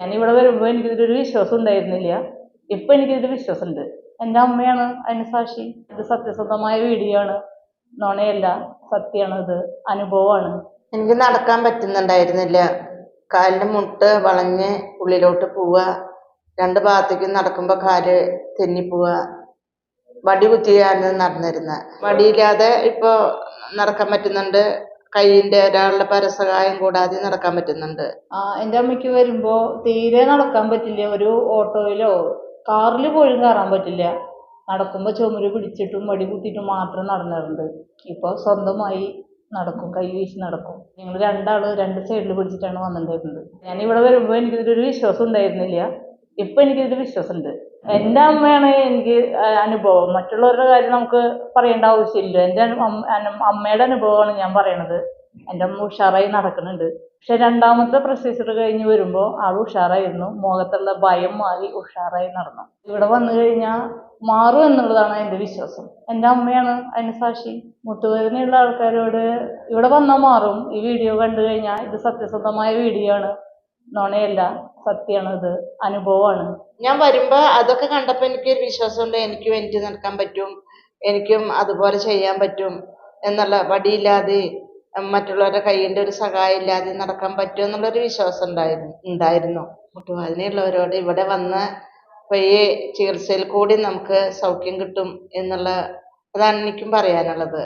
ഞാനിവിടെ വരുമ്പോൾ എനിക്കിതിലൊരു വിശ്വാസം ഉണ്ടായിരുന്നില്ല. ഇപ്പം എനിക്കിതിൽ വിശ്വാസമുണ്ട്. എൻ്റെ അമ്മയാണ് അതിന് സാക്ഷി. ഇത് സത്യസന്ധമായ വീഡിയോ ആണ്, നുണയല്ല, സത്യമാണ്, ഇത് അനുഭവമാണ്. എനിക്ക് നടക്കാൻ പറ്റുന്നുണ്ടായിരുന്നില്ല. കാലിൻ്റെ മുട്ട് വളഞ്ഞ് ഉള്ളിലോട്ട് പോവുക, രണ്ട് ഭാഗത്തേക്കും നടക്കുമ്പോൾ കാല് തെന്നിപ്പോവുക. വടി കുത്തിയാണ് നടന്നിരുന്നത്. വടിയില്ലാതെ ഇപ്പോൾ നടക്കാൻ പറ്റുന്നുണ്ട്. കയ്യിൻ്റെ ഒരാളുടെ പരസഹായം കൂടാതെ നടക്കാൻ പറ്റുന്നുണ്ട്. എൻ്റെ അമ്മയ്ക്ക് വരുമ്പോൾ തീരെ നടക്കാൻ പറ്റില്ല. ഒരു ഓട്ടോയിലോ കാറിൽ പോലും കയറാൻ പറ്റില്ല. നടക്കുമ്പോൾ ചുമര് പിടിച്ചിട്ടും വടി കുത്തിയിട്ടും മാത്രം നടന്നിട്ടുണ്ട്. ഇപ്പോൾ സ്വന്തമായി നടക്കും, കൈ വീശി നടക്കും. ഞങ്ങൾ രണ്ടാളും രണ്ട് സൈഡിൽ പിടിച്ചിട്ടാണ് വന്നിട്ടുണ്ടായിരുന്നത്. ഞാനിവിടെ വരുമ്പോൾ എനിക്കിതിലൊരു വിശ്വാസം ഉണ്ടായിരുന്നില്ല. ഇപ്പം എനിക്കിതിൽ വിശ്വാസമുണ്ട്. എൻ്റെ അമ്മയാണ് എനിക്ക് അനുഭവം. മറ്റുള്ളവരുടെ കാര്യം നമുക്ക് പറയേണ്ട ആവശ്യമില്ല. എൻ്റെ അമ്മയുടെ അനുഭവമാണ് ഞാൻ പറയണത്. എൻ്റെ അമ്മ ഉഷാറായി നടക്കുന്നുണ്ട്. പക്ഷെ രണ്ടാമത്തെ പ്രൊസീജിയർ കഴിഞ്ഞ് വരുമ്പോൾ ആൾ ഉഷാറായിരുന്നു. മുഖത്തുള്ള ഭയം മാറി ഉഷാറായി നടന്നു. ഇവിടെ വന്നു കഴിഞ്ഞാൽ മാറും എന്നുള്ളതാണ് എൻ്റെ വിശ്വാസം. എൻ്റെ അമ്മയാണ് അതിന് സാക്ഷി. മുട്ടുവേദനയുള്ള ആൾക്കാരോട് ഇവിടെ വന്നാൽ മാറും. ഈ വീഡിയോ കണ്ടു കഴിഞ്ഞാൽ ഇത് സത്യസന്ധമായ വീഡിയോ ആണ്, നുണയല്ല, സത്യമാണ്, ഇത് അനുഭവമാണ്. ഞാൻ വരുമ്പോൾ അതൊക്കെ കണ്ടപ്പോൾ എനിക്കൊരു വിശ്വാസമുണ്ട്. എനിക്കും എനിക്ക് നടക്കാൻ പറ്റും, എനിക്കും അതുപോലെ ചെയ്യാൻ പറ്റും എന്നുള്ള, വടിയില്ലാതെ മറ്റുള്ളവരുടെ കയ്യിൻ്റെ ഒരു സഹായം ഇല്ലാതെ നടക്കാൻ പറ്റും എന്നുള്ളൊരു വിശ്വാസം ഉണ്ടായിരുന്നു. മുട്ടുവേദനയുള്ളവരോട് ഇവിടെ വന്ന് ഈ ചികിത്സയിൽ കൂടി നമുക്ക് സൗഖ്യം കിട്ടും എന്നുള്ള, അതാണ് എനിക്കും പറയാനുള്ളത്.